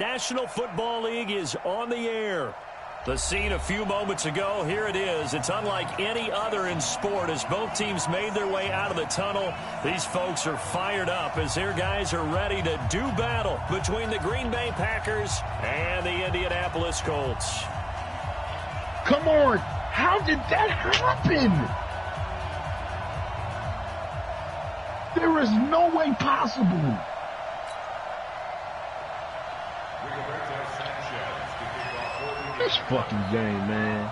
National Football League is on the air. The scene a few moments ago, here it is. It's unlike any other in sport as both teams made their way out of the tunnel. These folks are fired up as their guys are ready to do battle between the Green Bay Packers and the Indianapolis Colts. Come on. How did that happen? There is no way possible. This fucking game, man.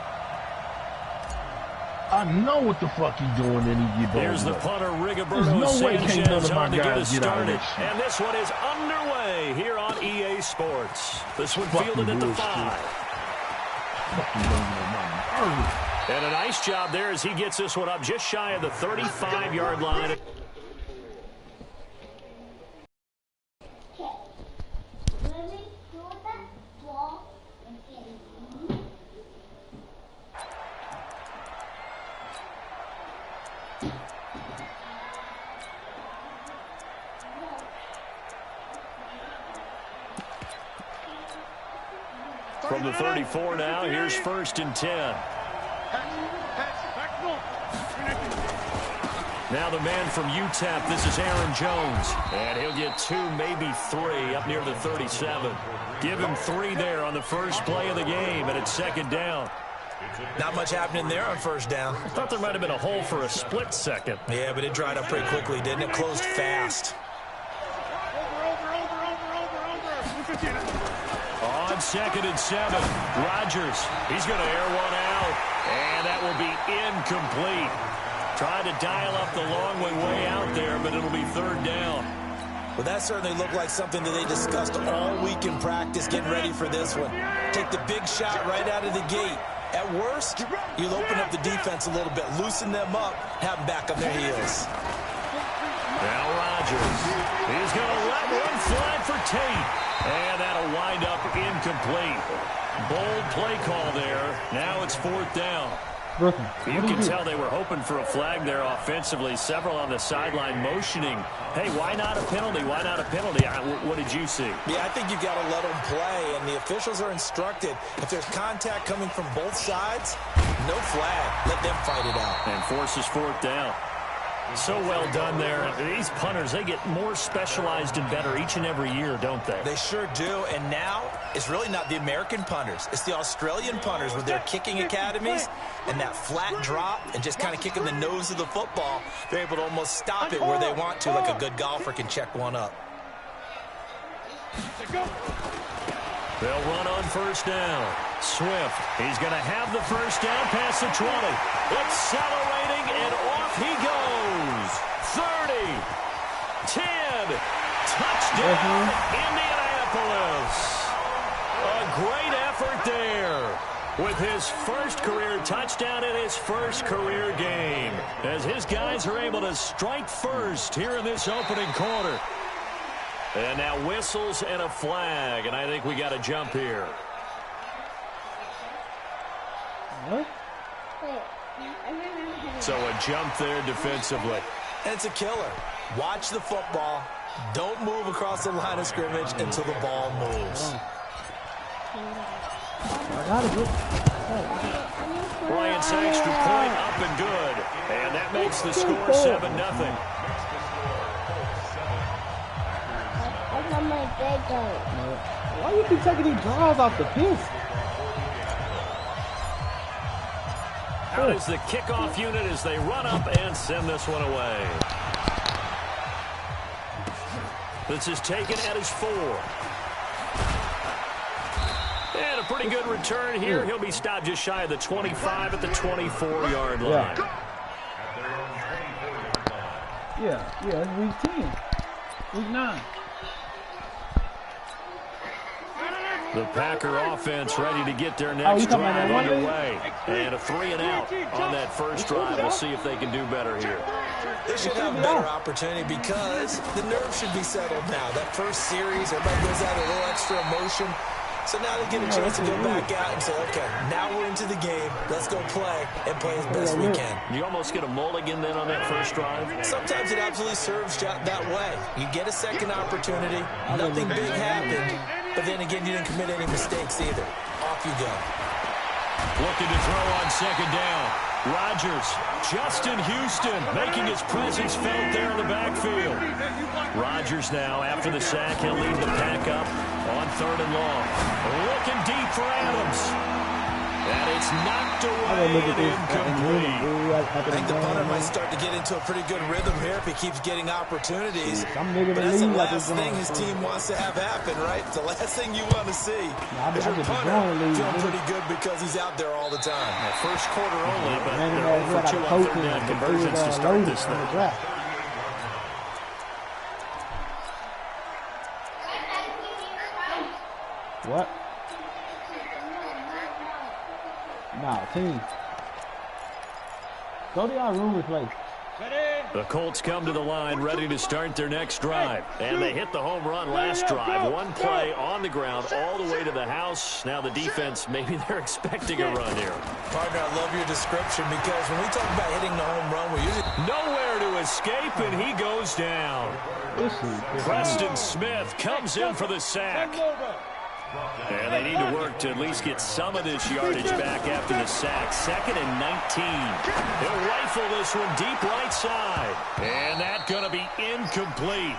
I know what the fuck he's doing, and he get Here's the punter, Rigoberto no way can't none of my on to get us guys get out of started. this shit. And this one is underway here on EA Sports. This one fielded at the 5. And a nice job there as he gets this one up just shy of the 35-yard line. From the 34 now, here's 1st and 10. Now the man from UTEP, this is Aaron Jones. And he'll get 2, maybe 3 up near the 37. Give him 3 there on the first play of the game, and it's 2nd down. Not much happening there on 1st down. I thought there might have been a hole for a split second. Yeah, but it dried up pretty quickly, didn't it? Closed fast. On 2nd and 7, Rodgers. He's going to air one out, and that will be incomplete. Tried to dial up the long way out there, but it'll be 3rd down. Well, that certainly looked like something that they discussed all week in practice, getting ready for this one. Take the big shot right out of the gate. At worst, you'll open up the defense a little bit, loosen them up, have them back on their heels. Now Rodgers. He's going to let one fly for Tate. And that'll wind up incomplete. Bold play call there. Now it's 4th down. You can tell they were hoping for a flag there offensively. Several on the sideline motioning. Hey, why not a penalty? Why not a penalty? What did you see? Yeah, I think you've got to let them play, and the officials are instructed. If there's contact coming from both sides, no flag. Let them fight it out. And forces 4th down. So well done there. These punters, they get more specialized and better each and every year, don't they? They sure do. And now it's really not the American punters. It's the Australian punters with their kicking academies and that flat drop and just kind of kicking the nose of the football. They're able to almost stop it where they want to, like a good golfer can check one up. They'll run on 1st down. Swift, he's going to have the 1st down past the 20. Accelerating, and off he goes. 30, 10, touchdown, Indianapolis. A great effort there with his first career touchdown in his first career game, as his guys are able to strike first here in this opening quarter. And now whistles and a flag, and I think we got a jump here. What? So a jump there defensively. And it's a killer. Watch the football. Don't move across the line of scrimmage until the ball moves. Bryant's extra point up and good. And that makes the score 7-0. Why you keep taking these draws off the piss? Out is the kickoff unit as they run up and send this one away. This is taken at his 4. And a pretty good return here. He'll be stopped just shy of the 25 at the 24-yard line. Yeah, it's week 10. Week 9. The Packer offense ready to get their next drive underway. And a 3 and out on that first drive. We'll see if they can do better here. They should have a better opportunity because the nerves should be settled now. That first series, everybody goes out a little extra emotion. So now they get a chance to go back out and say, okay, now we're into the game. Let's go play and play as best we can. You almost get a mulligan then on that first drive? Sometimes it absolutely serves that way. You get a second opportunity. Nothing big happened. but then again, you didn't commit any mistakes either. Off you go. Looking to throw on second down. Rodgers, Justin Houston, making his presence felt there in the backfield. Rodgers now, after the sack, he'll lead the pack up on 3rd and long. Looking deep for Adams. And it's knocked away and incomplete. I think the punter might start to get into a pretty good rhythm here if he keeps getting opportunities. But that's the last thing his team wants to have happen, right? It's the last thing you want to see. Is your punter feeling pretty good because he's out there all the time. Well, first quarter only, but they're over 2 on 3rd down conversions to start this thing. What? Nah, team. Go to our room and play. The Colts come to the line ready to start their next drive. And they hit the home run last drive. One play on the ground all the way to the house. Now the defense, maybe they're expecting a run here. Partner, I love your description because when we talk about hitting the home run, we're usually nowhere to escape, and he goes down. Preston Smith comes in for the sack. And they need to work to at least get some of this yardage back after the sack. 2nd and 19. He'll rifle this one deep right side. And that's going to be incomplete.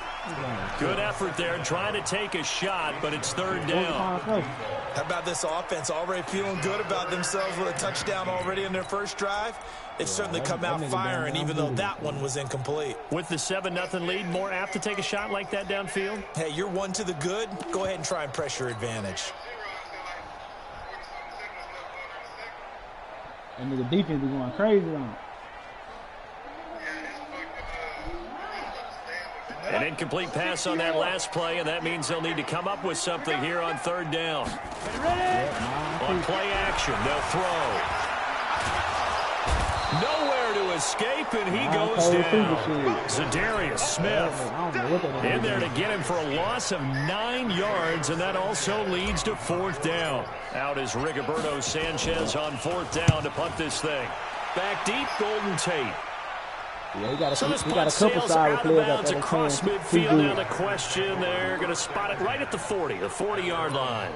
Good effort there trying to take a shot, but it's 3rd down. How about this offense already feeling good about themselves with a touchdown already in their first drive? They've certainly come out firing, even though that one was incomplete. With the 7-0 lead, more apt to take a shot like that downfield? Hey, you're one to the good. Go ahead and try and press your advantage. And the defense is going crazy on it. An incomplete pass on that last play, and that means they'll need to come up with something here on 3rd down. On play action, they'll throw. Nowhere to escape, and he goes down. Zadarius Smith in there to get him for a loss of 9 yards, and that also leads to 4th down. Out is Rigoberto Sanchez on 4th down to punt this thing. Back deep, Golden Tate. Yeah, he got So this a punt couple sails out of players bounds across midfield. Now the the question, they're going to spot it right at the 40, the 40-yard line.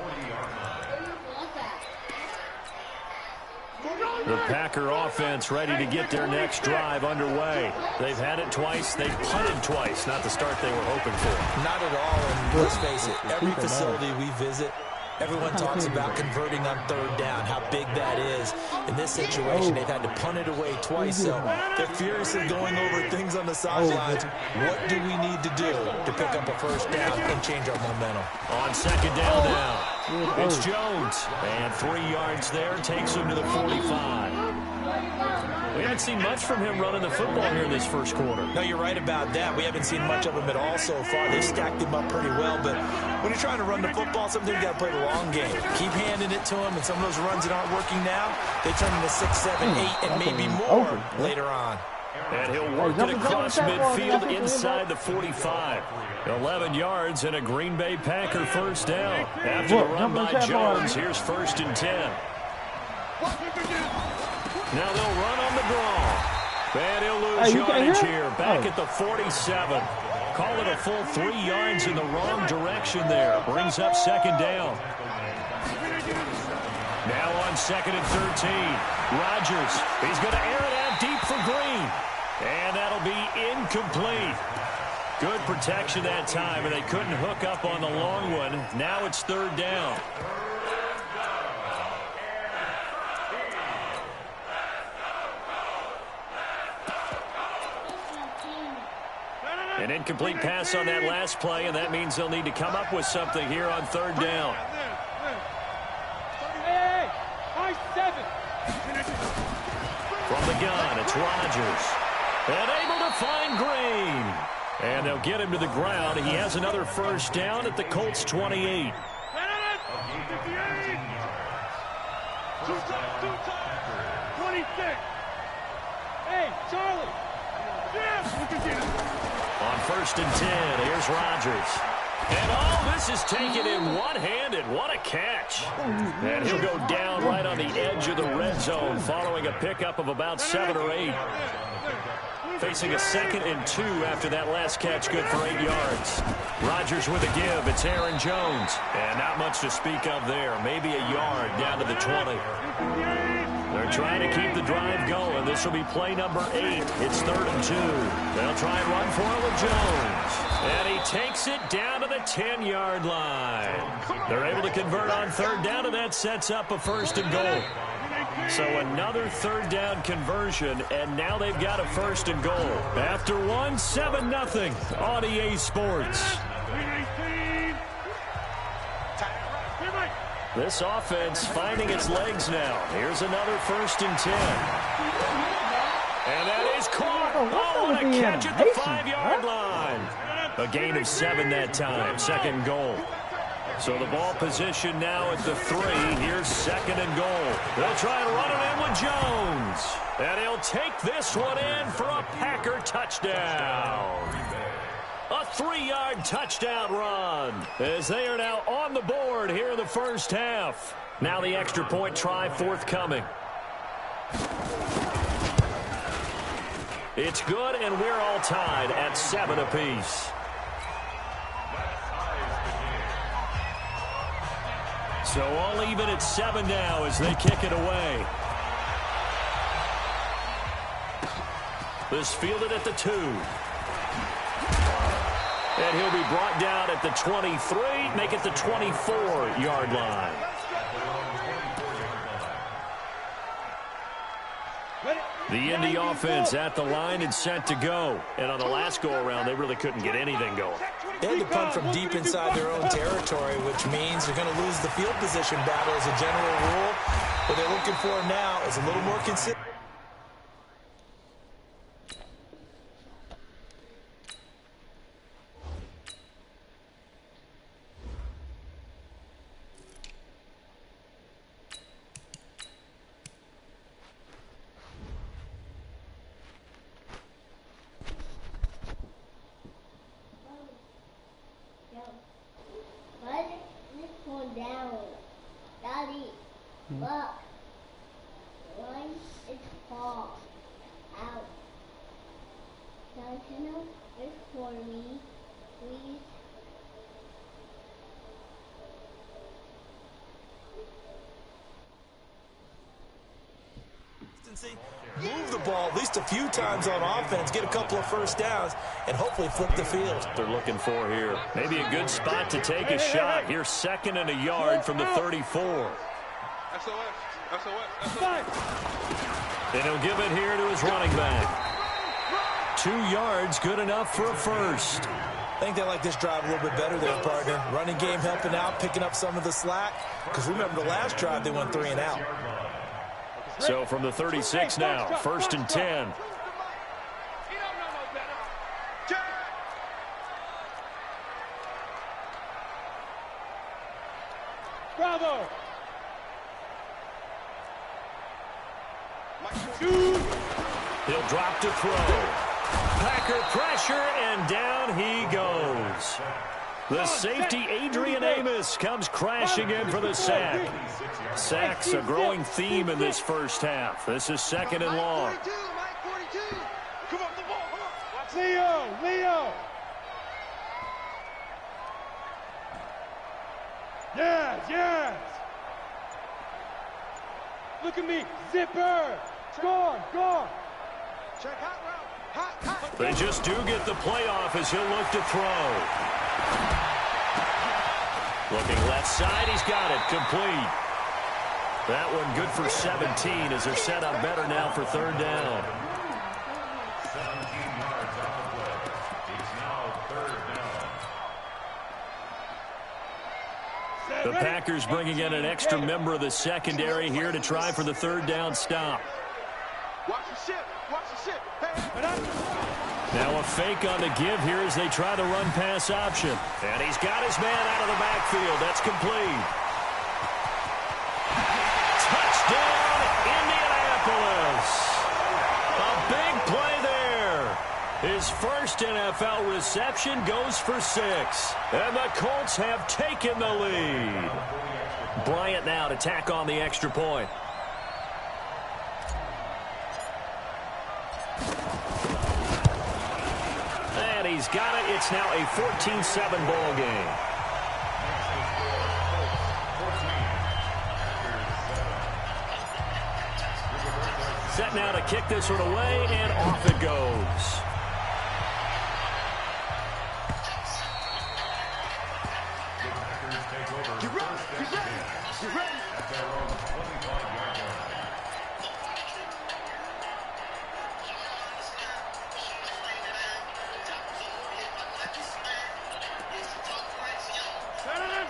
The Packer offense ready to get their next drive underway. They've had it twice. They've punted twice. Not the start they were hoping for. Not at all, and let's face it, every facility we visit, everyone talks about converting on 3rd down, how big that is. In this situation, they've had to punt it away twice, so they're furiously going over things on the sidelines. What do we need to do to pick up a 1st down and change our momentum? On 2nd down now, it's Jones. And 3 yards there takes him to the 45. We haven't seen much from him running the football here in this first quarter. No, you're right about that. We haven't seen much of him at all so far. They stacked him up pretty well, but when you're trying to run the football, sometimes you got to play the long game. Keep handing it to him, and some of those runs that aren't working now, they turn into 6, 7, 8, and maybe more later on. And he'll work it across midfield inside the 45. 11 yards and a Green Bay Packer 1st down. After the run by Jones, here's 1st and 10. Now they'll run on the draw. And he'll lose yardage here. Back at the 47. Call it a full 3 yards in the wrong direction there. Brings up 2nd down. Now on 2nd and 13. Rodgers. He's going to air it out deep for Green. And that'll be incomplete. Good protection that time, and they couldn't hook up on the long one. Now it's 3rd down. An incomplete pass on that last play, and that means they'll need to come up with something here on 3rd down. From the gun, it's Rodgers. And able to find Green. And they'll get him to the ground. He has another 1st down at the Colts 28. Hey, Charlie. On 1st and 10, here's Rodgers. And all this is taken in one-handed. What a catch. And he'll go down right on the edge of the red zone following a pickup of about 7 or 8. Facing a 2nd and 2 after that last catch, good for 8 yards. Rodgers with a give. It's Aaron Jones. And not much to speak of there. Maybe a yard down to the 20. They're trying to keep the drive going. This will be play number 8. It's 3rd and 2. They'll try and run for it with Jones. And he takes it down to the 10-yard line. They're able to convert on 3rd down, and that sets up a 1st and goal. So another 3rd down conversion, and now they've got a 1st and goal. After one, 7-0 on EA Sports. This offense finding its legs now. Here's another 1st and 10. And that is caught. Oh, what a catch at the 5-yard line. A gain of 7 that time. 2nd and goal. So the ball position now at the 3. Here's 2nd and goal. They'll try and run it in with Jones. And he'll take this one in for a Packer touchdown. A 3-yard touchdown run as they are now on the board here in the first half. Now the extra point try forthcoming. It's good, and we're all tied at 7 apiece. So all even at 7 now as they kick it away. This fielded at the 2. And he'll be brought down at the 23, make it the 24-yard line. The Indy offense at the line and set to go. And on the last go-around, they really couldn't get anything going. They had to punt from deep inside their own territory, which means they're going to lose the field position battle as a general rule. What they're looking for now is a little more consistent. Down. Daddy, look. One is fall out. Sentinel is for me, please. Move the ball at least a few times on offense, get a couple of 1st downs, and hopefully flip the field. They're looking for here. Maybe a good spot to take a shot. Here's 2nd and a yard from the 34. And he'll give it here to his running back. 2 yards, good enough for a 1st. I think they like this drive a little bit better there, partner. Running game helping out, picking up some of the slack. Because remember the last drive, they went 3 and out. So from the 36 now, 1st and 10. Bravo! He'll drop to throw. Packer pressure, and down he goes. The safety, Adrian Amos, comes crashing in for the sack. Sacks, a growing theme in this first half. This is 2nd and long. Leo! Yes! Look at me, zipper! Gone! Check hot. They just do get the playoff as he'll look to throw. Looking left side, he's got it, complete. That one good for 17 as they're set up better now for 3rd down. 17 yards on the play. It's now 3rd down. The Packers bringing in an extra member of the secondary here to try for the 3rd down stop. Watch the ship. Now a fake on the give here as they try the run-pass option. And he's got his man out of the backfield. That's complete. Touchdown, Indianapolis. A big play there. His first NFL reception goes for 6. And the Colts have taken the lead. Bryant now to tack on the extra point. he's got it. It's now a 14-7 ball game. Set now to kick this one away, and off it goes.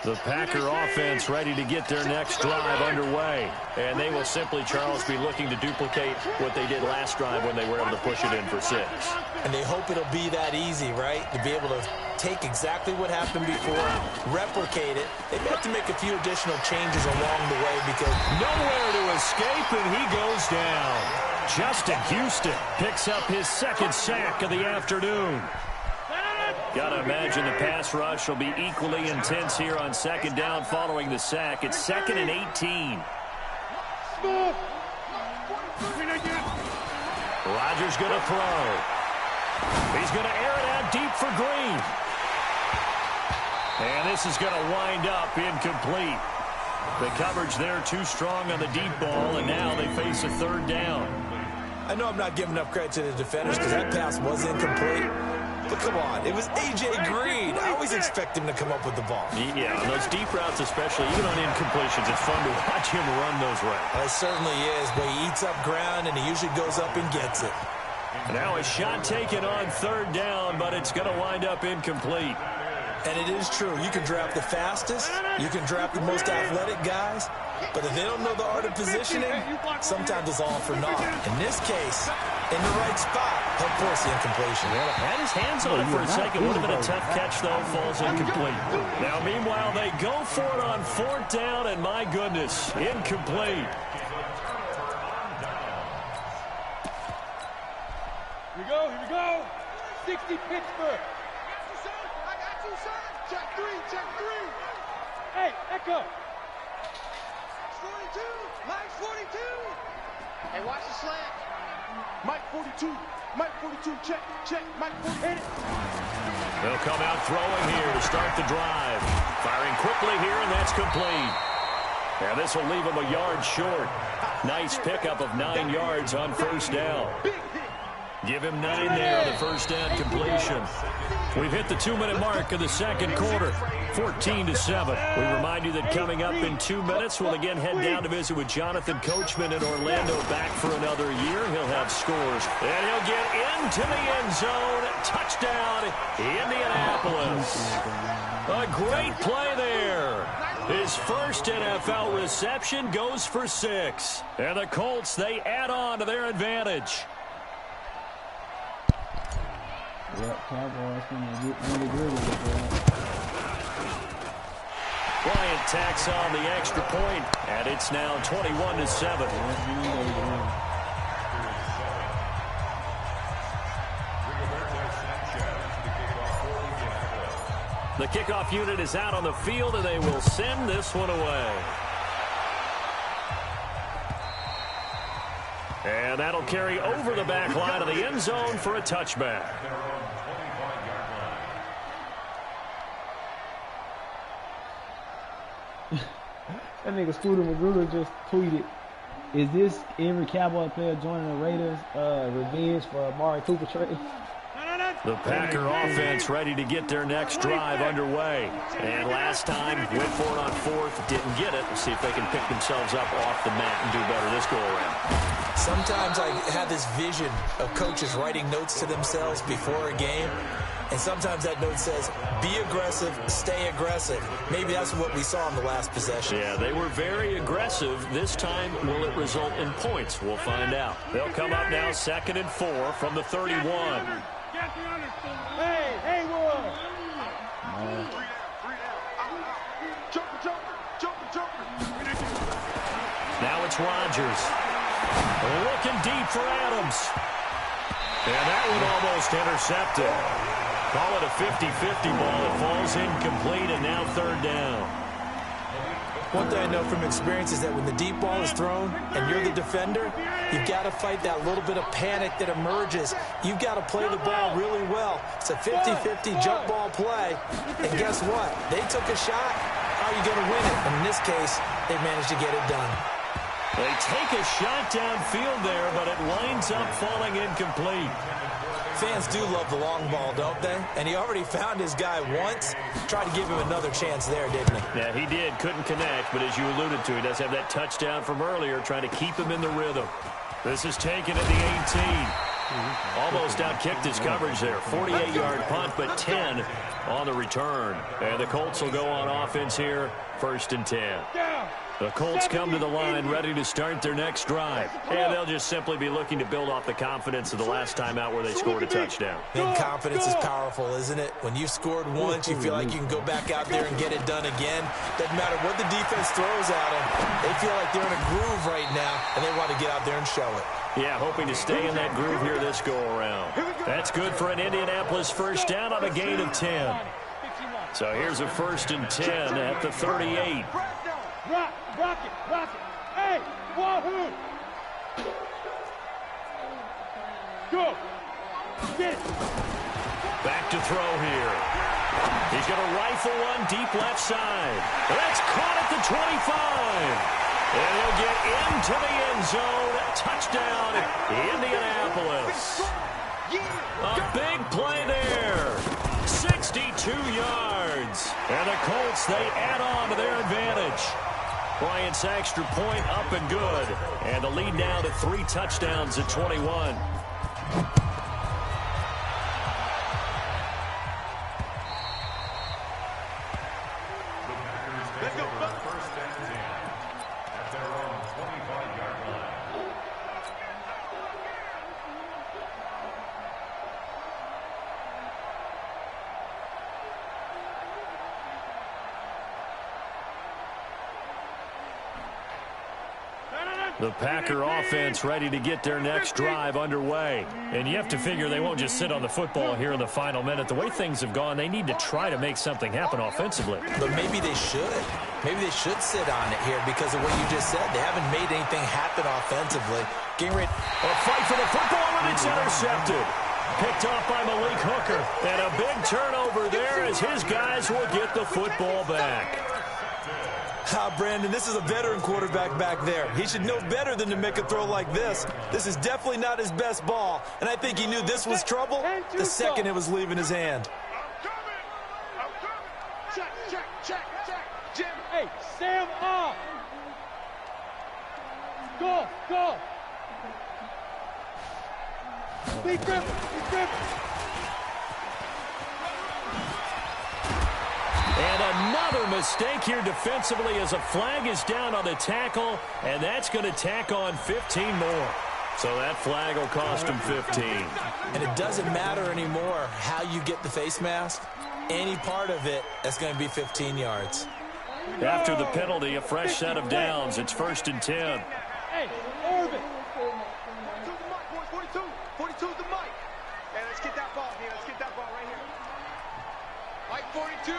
The Packer offense ready to get their next drive underway. And they will simply, Charles, be looking to duplicate what they did last drive when they were able to push it in for 6. And they hope it'll be that easy, right? To be able to take exactly what happened before, replicate it. They may have to make a few additional changes along the way because nowhere to escape, and he goes down. Justin Houston picks up his 2nd sack of the afternoon. Got to imagine the pass rush will be equally intense here on 2nd down following the sack. It's 2nd and 18. Rodgers going to throw. He's going to air it out deep for Green. And this is going to wind up incomplete. The coverage there too strong on the deep ball, and now they face a 3rd down. I know I'm not giving enough credit to the defenders because that pass was incomplete. But come on, it was A.J. Green. I always expect him to come up with the ball. Yeah, on those deep routes especially, even on incompletions, it's fun to watch him run those routes. It certainly is, but he eats up ground, and he usually goes up and gets it. Now a shot taken on 3rd down, but it's going to wind up incomplete. And it is true. You can draft the fastest. You can draft the most athletic guys. But if they don't know the art of positioning, sometimes it's all for naught. In this case, in the right spot, he'll force the incompletion. Well, had his hands on it for a second. Would have been a tough catch, though. Falls incomplete. Now, meanwhile, they go for it on 4th down, and my goodness, incomplete. Here we go. 60 Pittsburgh. I got you, son. Check 3. Hey, Echo. 42. Mike 42. Hey, watch the slant. Mike 42. Check. Mike 42. Hit it. They'll come out throwing here to start the drive. Firing quickly here, and that's complete. And this will leave him a yard short. Nice pickup of 9 yards on 1st down. Give him 9 there on the 1st down completion. We've hit the 2-minute mark of the 2nd quarter, 14-7. We remind you that coming up in 2 minutes, we'll again head down to visit with Jonathan Coachman in Orlando, back for another year. He'll have scores, and he'll get into the end zone. Touchdown, Indianapolis. A great play there. His first NFL reception goes for 6. And the Colts, they add on to their advantage. Yep, Cowboys gonna get really good with it, bro. Bryant tacks on the extra point, and it's now 21-7. The kickoff unit is out on the field, and they will send this one away. And that'll carry over the back line of the end zone for a touchback. That nigga Scooter Magruder just tweeted, is this every Cowboy player joining the Raiders revenge for Amari Cooper trade? The Packer offense ready to get their next drive underway. And last time, went for it on 4th, didn't get it. We'll see if they can pick themselves up off the mat and do better this go-around. Sometimes I have this vision of coaches writing notes to themselves before a game. And sometimes that note says, be aggressive, stay aggressive. Maybe that's what we saw in the last possession. Yeah, they were very aggressive. This time, will it result in points? We'll find out. They'll come up now 2nd and 4 from the 31. Hey, Will. Now it's Rodgers. Looking deep for Adams. And that one almost intercepted. Call it a 50-50 ball. It falls incomplete, and now 3rd down. One thing I know from experience is that when the deep ball is thrown and you're the defender, you've got to fight that little bit of panic that emerges. You've got to play the ball really well. It's a 50-50 jump ball play. And guess what? They took a shot. How are you going to win it? And in this case, they managed to get it done. They take a shot downfield there, but it winds up falling incomplete. Fans do love the long ball, don't they? And he already found his guy once. Tried to give him another chance there, didn't he? Yeah, he did. Couldn't connect, but as you alluded to, he does have that touchdown from earlier, trying to keep him in the rhythm. This is taken at the 18. Almost outkicked his coverage there. 48-yard punt, but 10 on the return. And the Colts will go on offense here, 1st and 10. The Colts come to the line ready to start their next drive. And they'll just simply be looking to build off the confidence of the last time out where they scored a touchdown. And confidence is powerful, isn't it? When you've scored once, you feel like you can go back out there and get it done again. Doesn't matter what the defense throws at them. They feel like they're in a groove right now, and they want to get out there and show it. Yeah, hoping to stay in that groove here this go-around. That's good for an Indianapolis first down on a gain of 10. So here's a 1st and 10 at the 38. Rock it. Hey, wahoo! Go. Get it. Back to throw here. He's going to rifle one deep left side. That's caught at the 25. And he'll get into the end zone. Touchdown, Indianapolis. A big play there. 62 yards. And the Colts, they add on to their advantage. Bryant's extra point up and good. And the lead now to 3 touchdowns at 21. Let's go. 1st and 10 at their own 25-yard line. The Packer offense ready to get their next drive underway. And you have to figure they won't just sit on the football here in the final minute. The way things have gone, they need to try to make something happen offensively. But maybe they should. Maybe they should sit on it here because of what you just said. They haven't made anything happen offensively. Getting ready. A fight for the football, and it's intercepted. Picked off by Malik Hooker. And a big turnover there as his guys will get the football back. Brandon, this is a veteran quarterback back there. He should know better than to make a throw like this. This is definitely not his best ball, and I think he knew this was trouble the second it was leaving his hand. I'm coming. Check. Jim, hey, Sam off. Go. Be Griffin. And another mistake here defensively as a flag is down on the tackle, and that's going to tack on 15 more. So that flag will cost him 15. And it doesn't matter anymore how you get the face mask. Any part of it, that's going to be 15 yards. After the penalty, a fresh set of downs. It's 1st and 10. Hey, Orban. 42 is the mic. Hey, let's get that ball here. Let's get that ball right here. Mike 42.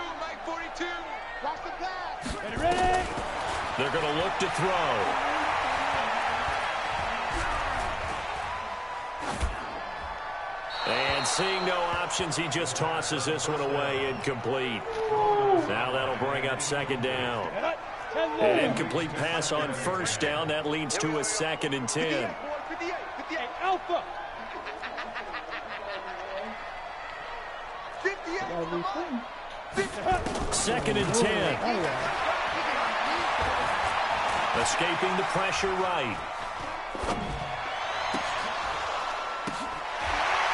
Watch the pass. Ready? They're going to look to throw. And seeing no options, he just tosses this one away, incomplete. Now that'll bring up 2nd down. An incomplete pass on 1st down. That leads to a 2nd and 10. 58, Alpha. 2nd and 10. Escaping the pressure right.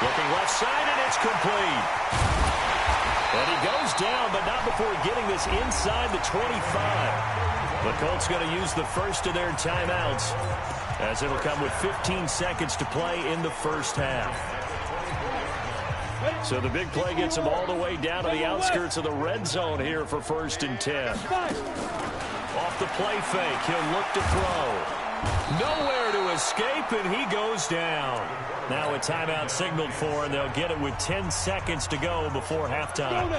Looking left side, and it's complete. And he goes down, but not before getting this inside the 25. The Colts going to use the first of their timeouts, as it'll come with 15 seconds to play in the first half. So the big play gets him all the way down to the outskirts of the red zone here for 1st and 10. Off the play fake, he'll look to throw. Nowhere to escape, and he goes down. Now a timeout signaled for, and they'll get it with 10 seconds to go before halftime.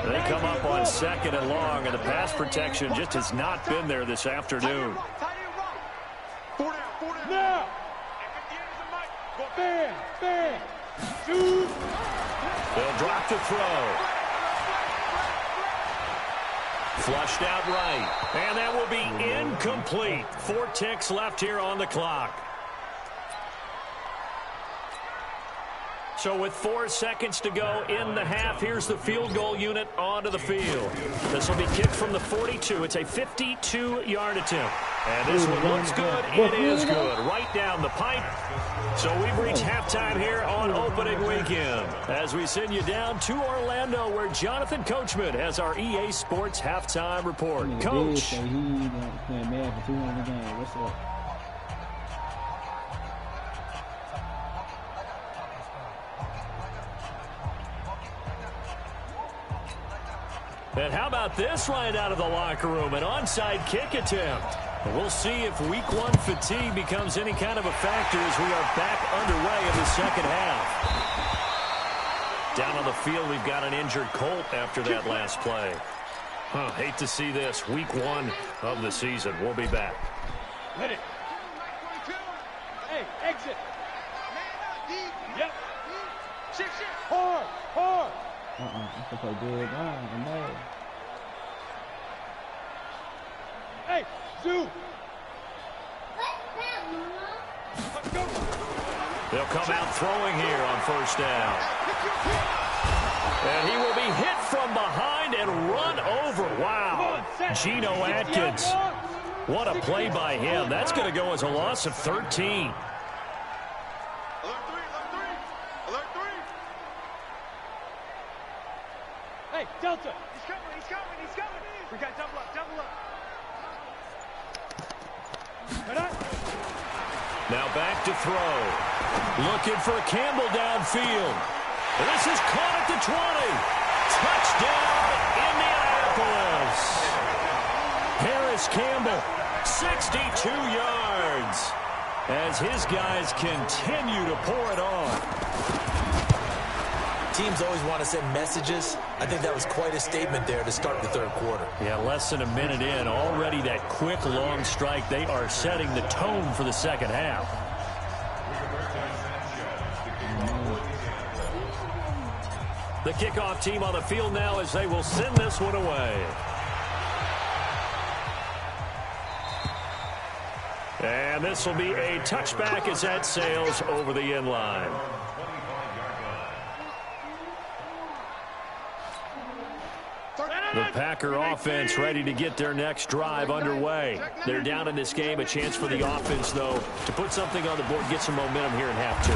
They come up on 2nd and long, and the pass protection just has not been there this afternoon. Now. Shoot. They'll drop the throw. Flushed out right. And that will be incomplete. 4 ticks left here on the clock. So with 4 seconds to go in the half, here's the field goal unit onto the field. This will be kicked from the 42. It's a 52-yard attempt. And this one looks good. It is good. Right down the pipe. So we've reached halftime here on opening weekend as we send you down to Orlando where Jonathan Coachman has our EA Sports halftime report. Coach. He playing mad for 200 games. What's up? And how about this right out of the locker room? An onside kick attempt. We'll see if week 1 fatigue becomes any kind of a factor as we are back underway in the second half. Down on the field, we've got an injured Colt after that last play. Hate to see this. Week 1 of the season. We'll be back. Hit it. Hey, exit. Yep. Hard. I think I did. I know. Hey, Zoo. What's that, Mama? They'll come out throwing here on first down. And he will be hit from behind and run over. Wow. Geno Atkins. What a play by him. That's going to go as a loss of 13. Hey, Delta. He's coming. We got double up. Now back to throw. Looking for Campbell downfield. This is caught at the 20. Touchdown, Indianapolis. Harris Campbell, 62 yards. As his guys continue to pour it on. Teams always want to send messages. I think that was quite a statement there to start the third quarter. Yeah, less than a minute in. Already that quick, long strike. They are setting the tone for the second half. The kickoff team on the field now as they will send this one away. And this will be a touchback as that sails over the end line. The Packer offense ready to get their next drive underway. They're down in this game. A chance for the offense, though, to put something on the board, get some momentum here in half 2.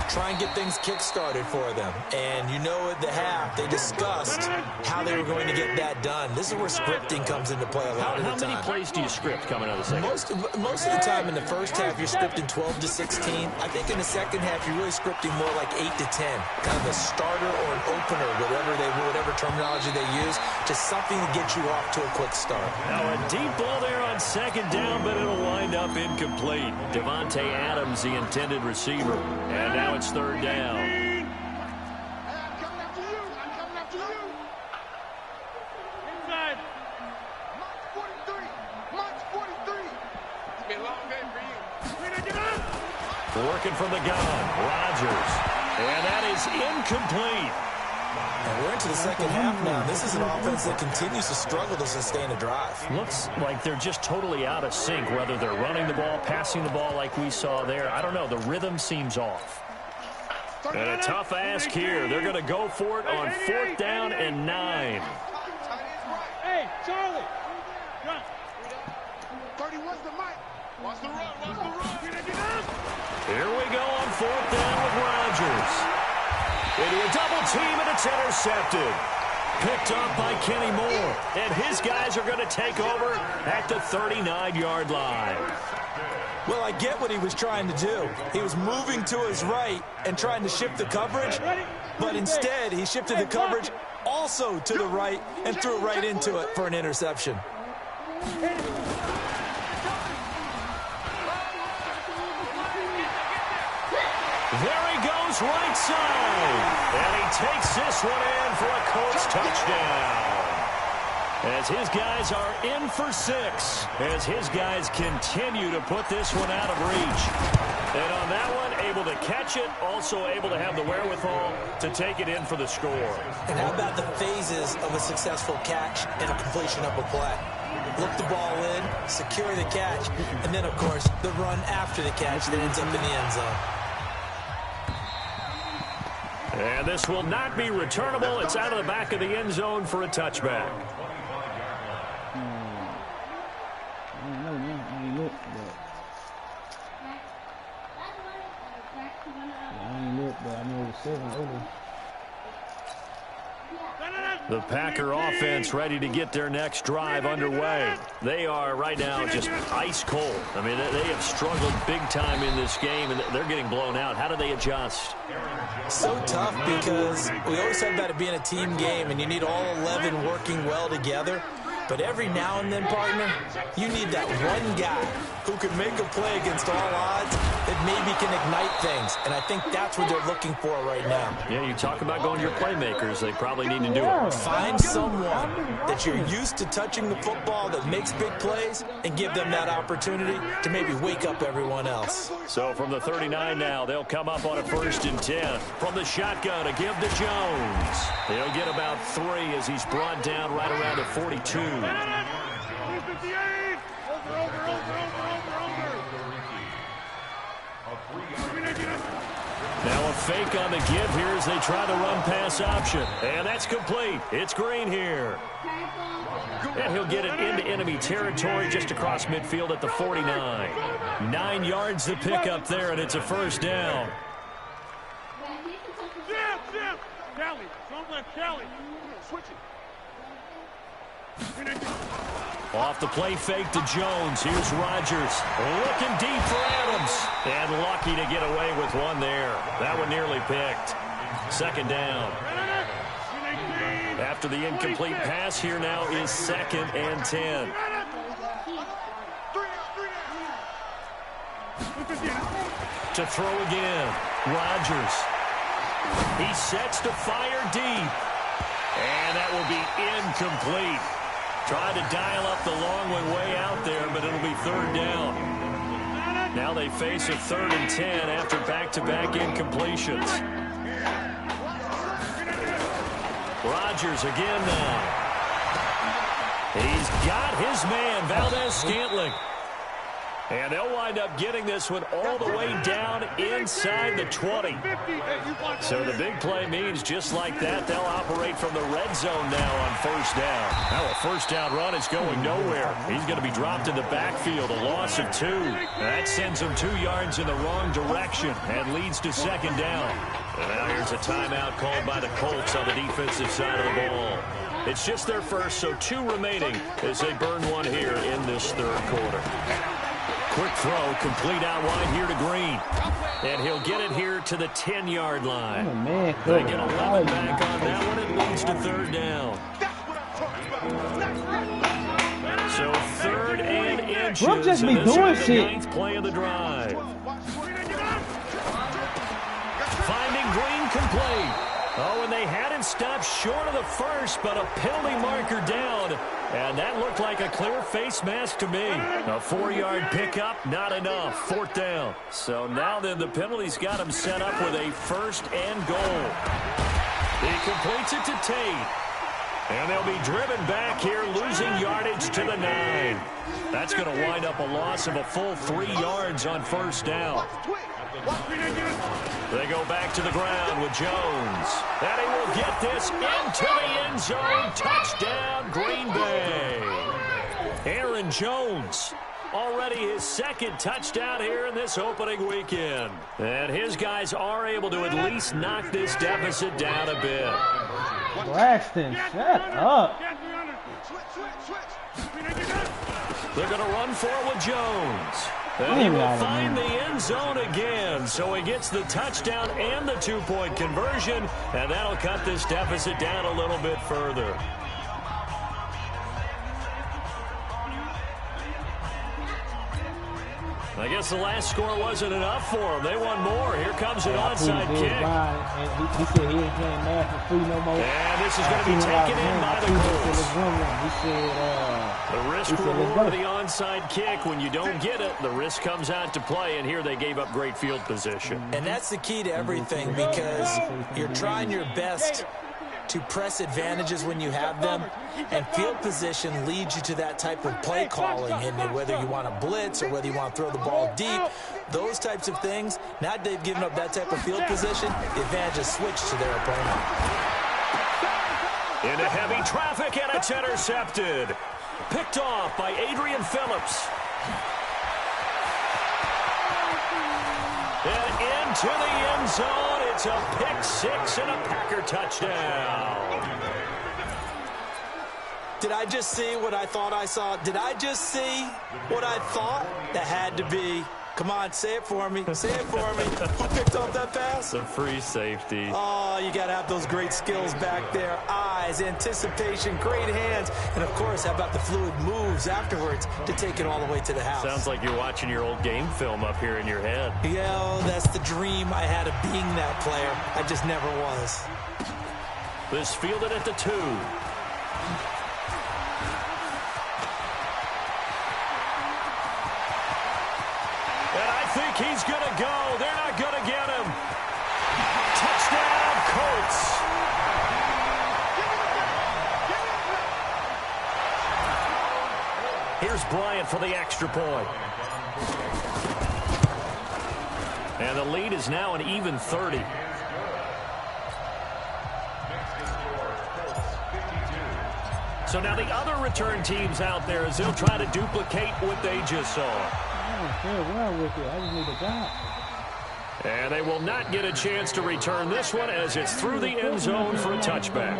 Try and get things kick-started for them. And you know at the half, they discussed how they were going to get that done. This is where scripting comes into play a lot of the time. How many plays do you script coming out of the second? Most of the time in the first half, you're scripting 12 to 16. I think in the second half, you're really scripting more like 8 to 10. Kind of a starter or an opener, whatever terminology they use. Just something to get you off to a quick start. Now a deep ball there on second down, but it'll wind up incomplete. Devontae Adams, the intended receiver. And now it's third down. I'm coming after you. Inside. March 43. It's been a long day for you. Working from the gun, Rodgers. And that is incomplete. And we're into the second half now. This is an offense that continues to struggle to sustain a drive. Looks like they're just totally out of sync, whether they're running the ball, passing the ball like we saw there. I don't know. The rhythm seems off. And a tough ask here. They're going to go for it on 4th down and 9. Hey, Charlie. Run. 31's the mic. Watch the run. Here we go on 4th down with Rodgers. Into a double team, and it's intercepted. Picked up by Kenny Moore. And his guys are going to take over at the 39-yard line. Well, I get what he was trying to do. He was moving to his right and trying to shift the coverage, but instead he shifted the coverage also to the right and threw it right into it for an interception. goes right side. And he takes this one in for a Colts touchdown. As his guys are in for 6. As his guys continue to put this one out of reach. And on that one, able to catch it, also able to have the wherewithal to take it in for the score. And how about the phases of a successful catch and a completion of a play? Look the ball in, secure the catch, and then, of course, the run after the catch that ends up in the end zone. And this will not be returnable. It's out of the back of the end zone for a touchback. The Packer offense ready to get their next drive underway. They are right now just ice cold. I mean, they have struggled big time in this game, and they're getting blown out. How do they adjust? So tough because we always talk about it being a team game, and you need all 11 working well together. But every now and then, partner, you need that one guy who can make a play against all odds that maybe can ignite things. And I think that's what they're looking for right now. Yeah, you talk about going to your playmakers. They probably need to do it. Find someone that you're used to touching the football that makes big plays and give them that opportunity to maybe wake up everyone else. So from the 39 now, they'll come up on a 1st and 10. From the shotgun, a give to Jones. He'll get about 3 as he's brought down right around the 42. Now a fake on the give here as they try the run-pass option. And that's complete. It's Green here. And he'll get it into enemy territory just across midfield at the 49. 9 yards to pick up there, and it's a 1st down. Kelly, don't let Kelly. Switch it. Off the play fake to Jones. Here's Rodgers. Looking deep for Adams. And lucky to get away with one there. That one nearly picked. 2nd down. After the incomplete pass, here now is 2nd and 10. To throw again. Rodgers. He sets to fire deep. And that will be incomplete. Tried to dial up the long one way out there, but it'll be 3rd down. Now they face a 3rd and 10 after back-to-back incompletions. Rodgers again now. He's got his man, Valdez-Scantling. And they'll wind up getting this one all the way down inside the 20. So the big play means just like that, they'll operate from the red zone now on 1st down. Now a 1st down run is going nowhere. He's going to be dropped in the backfield, a loss of 2. That sends him 2 yards in the wrong direction and leads to 2nd down. And now here's a timeout called by the Colts on the defensive side of the ball. It's just their first, so 2 remaining as they burn one here in this 3rd quarter. Quick throw, complete out wide here to Green. And he'll get it here to the 10-yard line. Oh, man. They get 11 back on that one. It leads to 3rd down. So 3rd and inches. Brooke just be doing shit. 9th play of the drive. Finding Green complete. Oh, and they had him stopped short of the 1st, but a penalty marker down. And that looked like a clear face mask to me. A 4-yard pickup, not enough. 4th down. So now then the penalty's got him set up with a 1st and goal. He completes it to Tate. And they'll be driven back here, losing yardage to the 9. That's going to wind up a loss of a full 3 yards on 1st down. They go back to the ground with Jones. And he will get this into the end zone. Touchdown, Green Bay. Aaron Jones, already his 2nd touchdown here in this opening weekend. And his guys are able to at least knock this deficit down a bit. Braxton, shut up. They're going to run for it with Jones. And he will find the end zone again. So he gets the touchdown and the 2-point conversion. And that'll cut this deficit down a little bit further. I guess the last score wasn't enough for them. They want more. Here comes an onside kick. And he said he ain't playing math for free no more. And this is going to be taken in by the Colts. He said, the risk reward of the onside kick. When you don't get it, the risk comes out to play. And here they gave up great field position. And that's the key to everything, because you're trying your best to press advantages when you have them, and field position leads you to that type of play calling. And whether you want to blitz or whether you want to throw the ball deep, those types of things, now they've given up that type of field position, the advantage is switched to their opponent. Into heavy traffic, and it's intercepted. Picked off by Adrian Phillips. And into the end zone. It's a pick six and a Packer touchdown. Did I just see what I thought I saw? Did I just see what I thought? That had to be. Come on, say it for me. Say it for me. Who picked off that pass? The free safety. Oh, you got to have those great skills back there. Eyes, anticipation, great hands. And, of course, how about the fluid moves afterwards to take it all the way to the house? Sounds like you're watching your old game film up here in your head. Yeah, that's the dream I had of being that player. I just never was. This fielded at the 2. I think he's going to go. They're not going to get him. Touchdown, Colts. Here's Bryant for the extra point. And the lead is now an even 30. So now the other return teams out there as they'll try to duplicate what they just saw. And they will not get a chance to return this one as it's through the end zone for a touchback.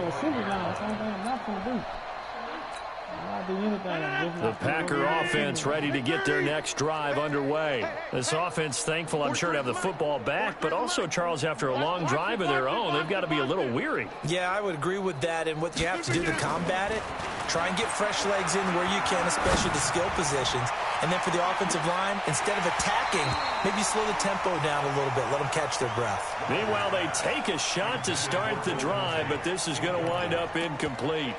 The Packer offense ready to get their next drive underway. This offense thankful, I'm sure, to have the football back, but also, Charles, after a long drive of their own, they've got to be a little weary. Yeah, I would agree with that, and what you have to do to combat it, try and get fresh legs in where you can, especially the skill positions. And then for the offensive line, instead of attacking, maybe slow the tempo down a little bit, let them catch their breath. Meanwhile, they take a shot to start the drive, but this is going to wind up incomplete.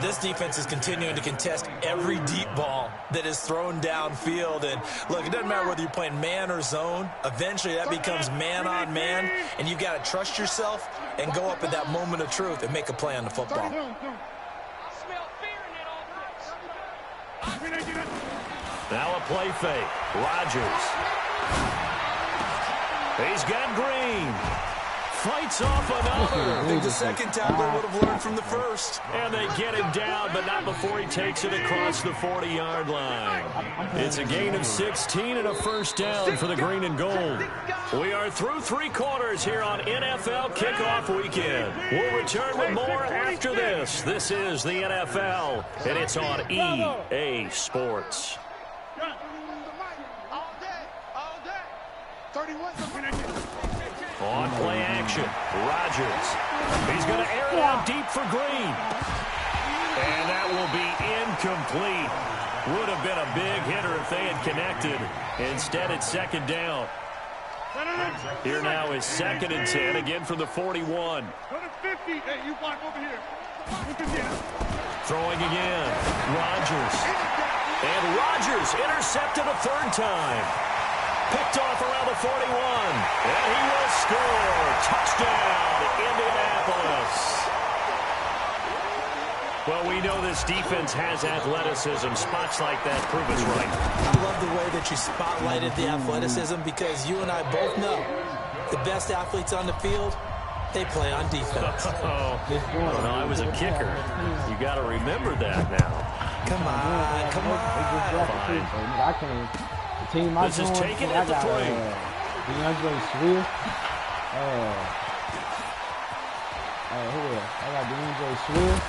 This defense is continuing to contest every deep ball that is thrown downfield. And look, it doesn't matter whether you're playing man or zone. Eventually, that becomes man on man, and you've got to trust yourself and go up at that moment of truth and make a play on the football. Now a play fake. Rodgers. He's got Green. Fights off another. I think the second time they would have learned from the first. And they get him down, but not before he takes it across the 40-yard line. It's a gain of 16 and a first down for the green and gold. We are through 3 quarters here on NFL Kickoff Weekend. We'll return with more after this. This is the NFL, and it's on EA Sports. On play action, Rodgers. He's going to air it out deep for Green. And that will be incomplete. Would have been a big hitter if they had connected. Instead, it's second down. Here now is 2nd and 10, again from the 41. Throwing again, Rodgers. And Rodgers intercepted a 3rd time. Picked off around the 41. And he will score. Touchdown, Indianapolis. Well, we know this defense has athleticism. Spots like that prove us right. I love the way that you spotlighted the athleticism, because you and I both know the best athletes on the field, they play on defense. No, I was a kicker. You got to remember that now. Come on, come on. I can't. This is taken at the 3. DeAndre Swift. Who else? I got DeAndre Swift.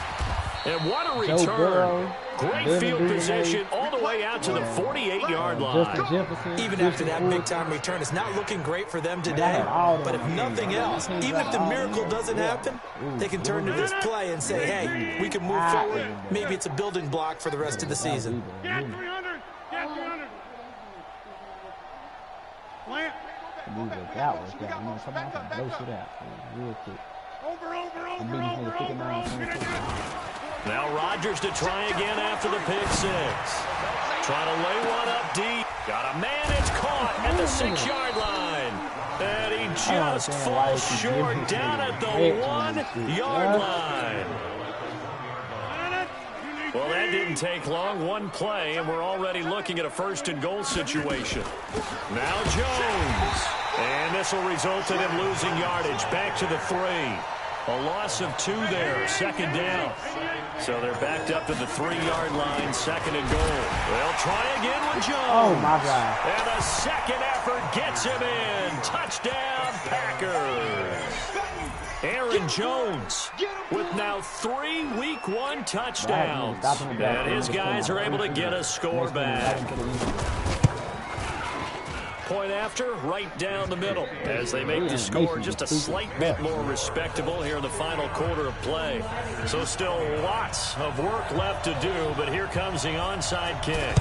And what a return. Great field position all the way out to the 48-yard line. Even after that big-time return, it's not looking great for them today. But if nothing else, even if the miracle doesn't happen, they can turn to this play and say, hey, we can move forward. Maybe it's a building block for the rest of the season. do the that workout. You know, somebody can blow shit out real quick. Now Rodgers to try again after the pick six. Trying to lay one up deep. Got a man, it's caught at the 6-yard line. And he just falls short down at the 1-yard line. Well, that didn't take long. One play, and we're already looking at a first-and-goal situation. Now Jones. And this will result in him losing yardage. Back to the 3. A loss of 2 there, second down. So they're backed up to the 3-yard line, second and goal. They'll try again with Jones. Oh, my God. And a second effort gets him in. Touchdown, Packers. Aaron Jones with now 3 Week 1 touchdowns. And his guys are able to get a score back. Point after, right down the middle, as they make the score just a slight bit more respectable here in the final quarter of play. So still lots of work left to do, but here comes the onside kick.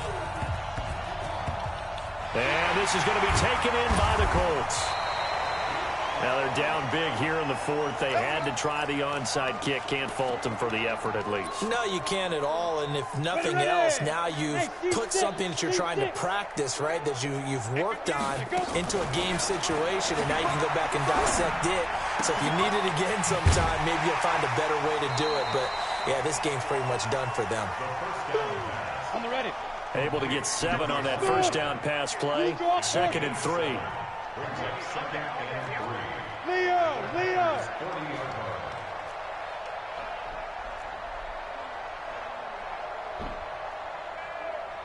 And this is going to be taken in by the Colts. Now they're down big here in the 4th. They had to try the onside kick. Can't fault them for the effort at least. No, you can't at all. And if nothing else, now you've put something that you're trying to practice, right, that you've worked on into a game situation, and now you can go back and dissect it. So if you need it again sometime, maybe you'll find a better way to do it. But, yeah, this game's pretty much done for them. On the ready. Able to get 7 on that first down pass play. Second and 3. Leo!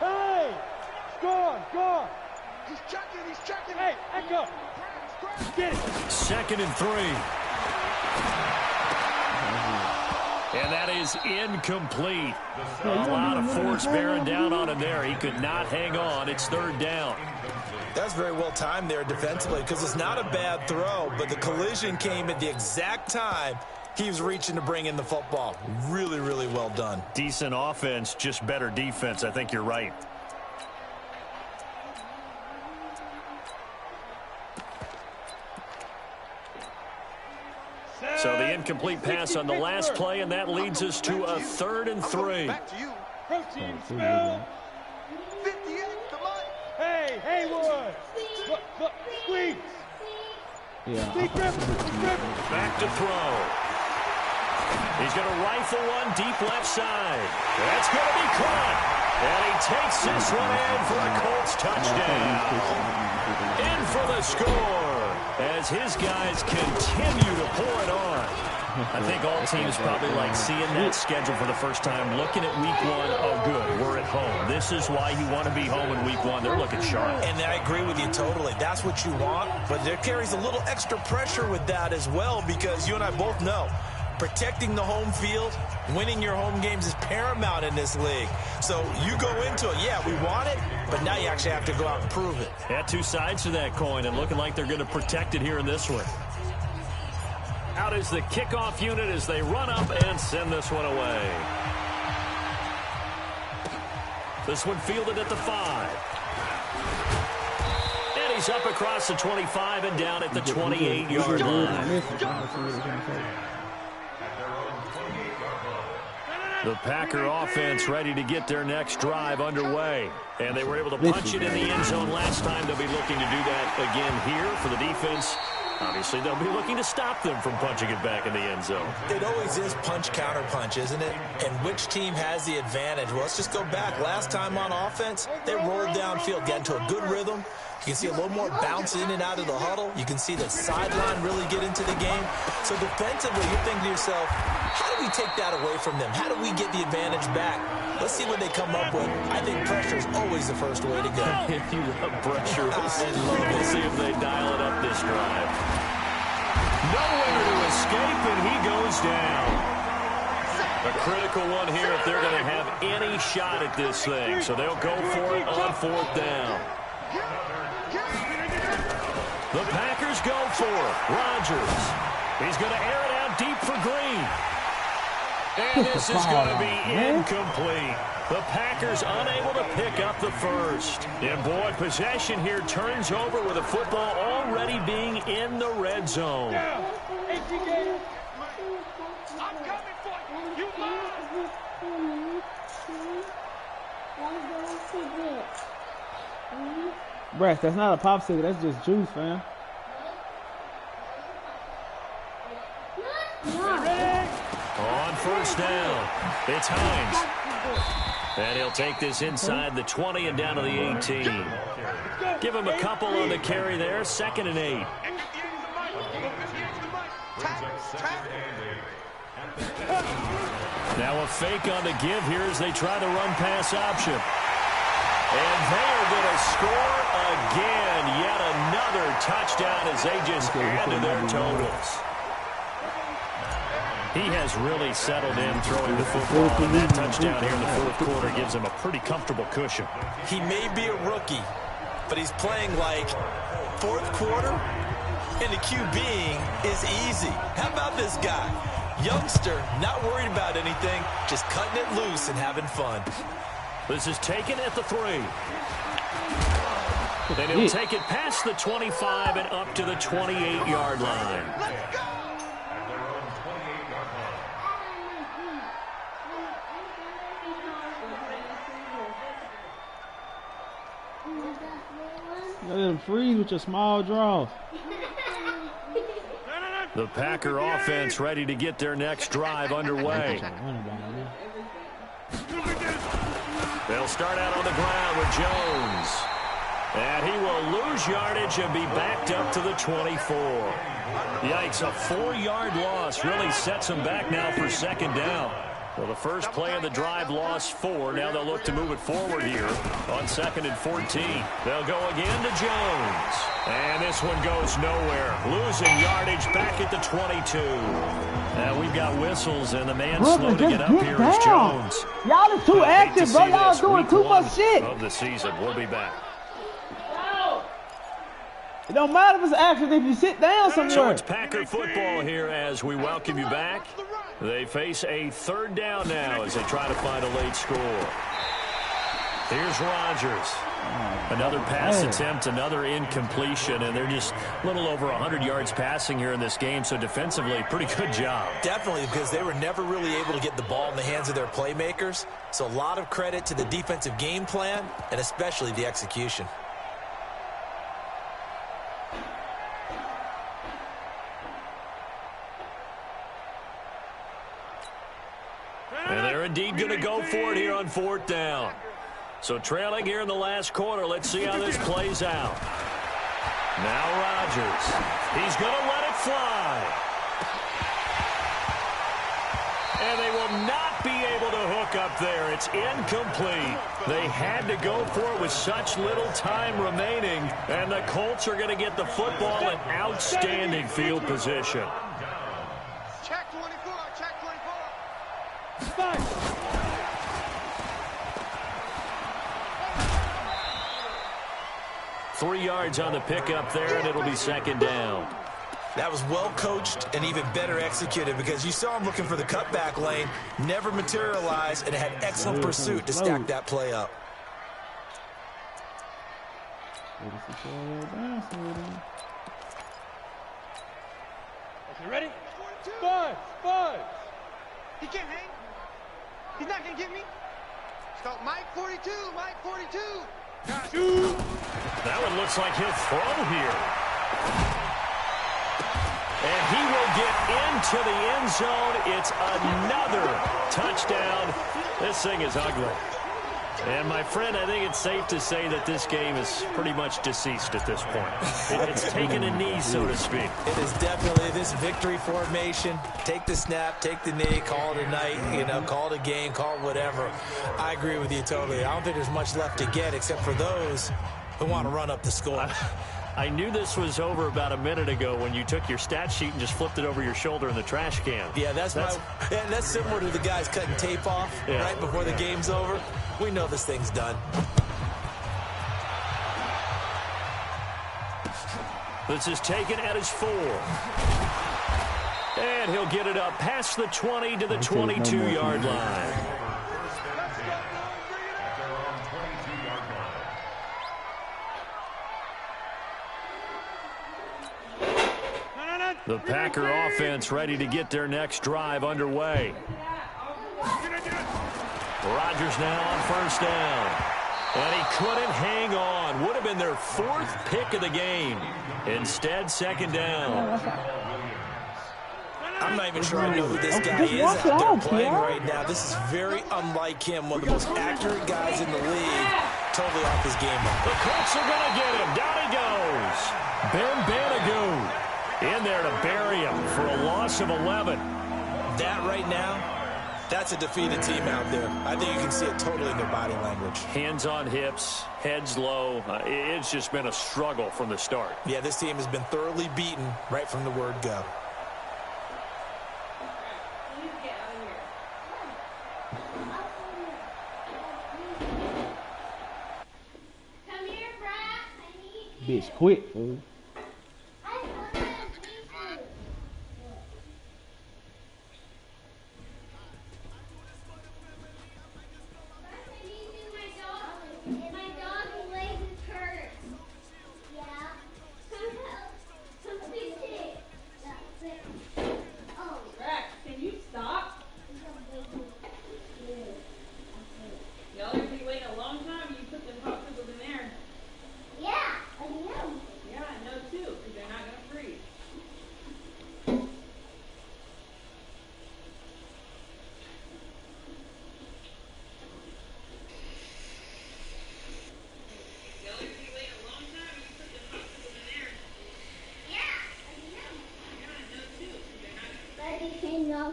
Hey! Gone! He's checking! Hey, Echo! Get it! Second and 3. And that is incomplete. A lot of force bearing down on him there. He could not hang on. It's third down. That's very well timed there defensively because it's not a bad throw, but the collision came at the exact time he was reaching to bring in the football. Really, really well done. Decent offense, just better defense. I think you're right. So the incomplete pass on the last play, and that leads us to a 3rd and 3. Back to you. Protein spell. 58 to Mike. Hey, Haywood. Look, squeeze. Yeah. Back to throw. He's going to rifle one deep left side. That's going to be caught. And he takes this one in for a Colts touchdown. In for the score as his guys continue to pour it on. I think all teams probably like seeing that schedule for the first time, looking at week 1. Oh, good, we're at home. This is why you want to be home in week 1. They're looking sharp. And I agree with you totally. That's what you want, but there carries a little extra pressure with that as well because you and I both know protecting the home field, winning your home games is paramount in this league. So you go into it, yeah, we want it, but now you actually have to go out and prove it. Yeah, 2 sides to that coin, and looking like they're going to protect it here in this one. Out is the kickoff unit as they run up and send this one away. This one fielded at the 5. And he's up across the 25 and down at the 28-yard line. The Packer offense ready to get their next drive underway. And they were able to punch it in the end zone last time. They'll be looking to do that again here for the defense. Obviously, they'll be looking to stop them from punching it back in the end zone. It always is punch-counter-punch, isn't it? And which team has the advantage? Well, let's just go back. Last time on offense, they rolled downfield, got into a good rhythm. You can see a little more bounce in and out of the huddle. You can see the sideline really get into the game. So defensively, you're thinking to yourself, how do we take that away from them? How do we get the advantage back? Let's see what they come up with. I think pressure is always the first way to go. If you love pressure, we'll see if they dial it up this drive. Nowhere to escape, and he goes down. A critical one here if they're going to have any shot at this thing. So they'll go for it on 4th down. The Packers go for it. Rodgers. He's going to air it out deep for Green. And this is going to be incomplete. The Packers unable to pick up the first. And boy, possession here turns over with the football already being in the red zone. I'm coming for you. You lost. Brass, that's not a popsicle. That's just juice, fam. On first down, it's Hines. And he'll take this inside the 20 and down to the 18. Give him a couple on the carry there. 2nd and 8. Now a fake on the give here as they try the run-pass option. And they are going to score again. Yet another touchdown as they just add to their totals. He has really settled in throwing the football, and that touchdown here in the 4th quarter gives him a pretty comfortable cushion. He may be a rookie, but he's playing like 4th quarter, and the QBing is easy. How about this guy? Youngster, not worried about anything, just cutting it loose and having fun. This is taken at the 3. Then he'll take it past the 25 and up to the 28-yard line. Let's go. Let him freeze with your small draws. The Packer offense ready to get their next drive underway. They'll start out on the ground with Jones. And he will lose yardage and be backed up to the 24. Yikes, a 4-yard loss really sets him back now for 2nd down. Well, the first play of the drive lost 4. Now they'll look to move it forward here on 2nd and 14. They'll go again to Jones. And this one goes nowhere. Losing yardage back at the 22. Now we've got whistles, and the man slow to get up here is Jones. Y'all are too active, bro. Y'all doing too much shit. Of the season. We'll be back. It don't matter if it's active if you sit down somewhere. So it's Packer football here as we welcome you back. They face a 3rd down now as they try to find a late score. Here's Rodgers. Another pass attempt, another incompletion, and they're just a little over 100 yards passing here in this game, so defensively, pretty good job. Definitely, because they were never really able to get the ball in the hands of their playmakers. So a lot of credit to the defensive game plan and especially the execution. And they're indeed going to go for it here on 4th down. So trailing here in the last quarter, let's see how this plays out. Now Rodgers. He's going to let it fly. And they will not be able to hook up there. It's incomplete. They had to go for it with such little time remaining. And the Colts are going to get the football in outstanding field position. Check 24. Check 24. Five. 3 yards on the pickup there, and it'll be 2nd down. That was well coached and even better executed because you saw him looking for the cutback lane, never materialized, and had excellent pursuit to stack that play up. Okay, ready? 5. He can't hang. He's not going to get me. Stop Mike 42. Mike 42. Shoot. That one looks like he'll throw here. And he will get into the end zone. It's another touchdown. This thing is ugly. And, my friend, I think it's safe to say that this game is pretty much deceased at this point. It's taken a knee, so to speak. It is definitely this victory formation. Take the snap, take the knee, call it a night, call it a game, call it whatever. I agree with you totally. I don't think there's much left to get except for those who want to run up the score. I knew this was over about a minute ago when you took your stat sheet and just flipped it over your shoulder in the trash can. Yeah, that's similar to the guys cutting tape off right before the game's over. We know this thing's done. This is taken at his 4. And he'll get it up past the 20 to the 22-yard line. The Packer offense ready to get their next drive underway. Rodgers now on first down. And he couldn't hang on. Would have been their 4th pick of the game. Instead, second down. I'm not even sure I know who this guy is out there playing right now. This is very unlike him. One of the most accurate guys in the league. Totally off his game. The Colts are going to get him. Down he goes. Ben Banagoo in there to bury him for a loss of 11. That right now, that's a defeated team out there. I think you can see it totally in their body language. Hands on hips, heads low. It's just been a struggle from the start. Yeah, this team has been thoroughly beaten right from the word go. Bitch, quit, fool.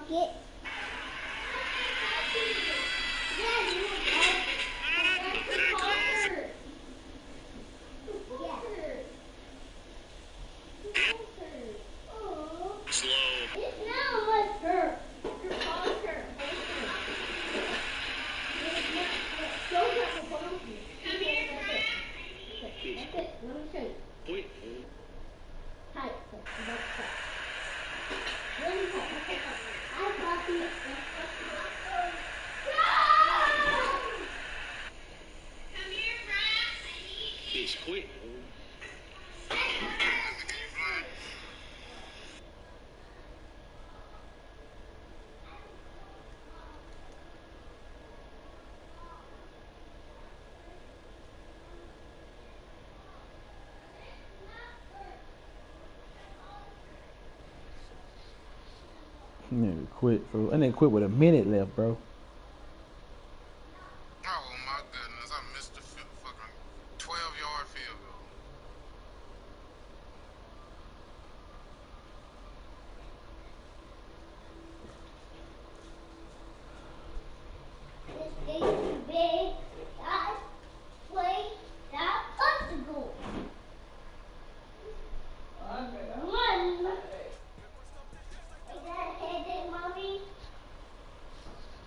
Get Nigga quit, fool. And then quit with a minute left, bro. Oh my goodness, I missed the fucking 12-yard field goal.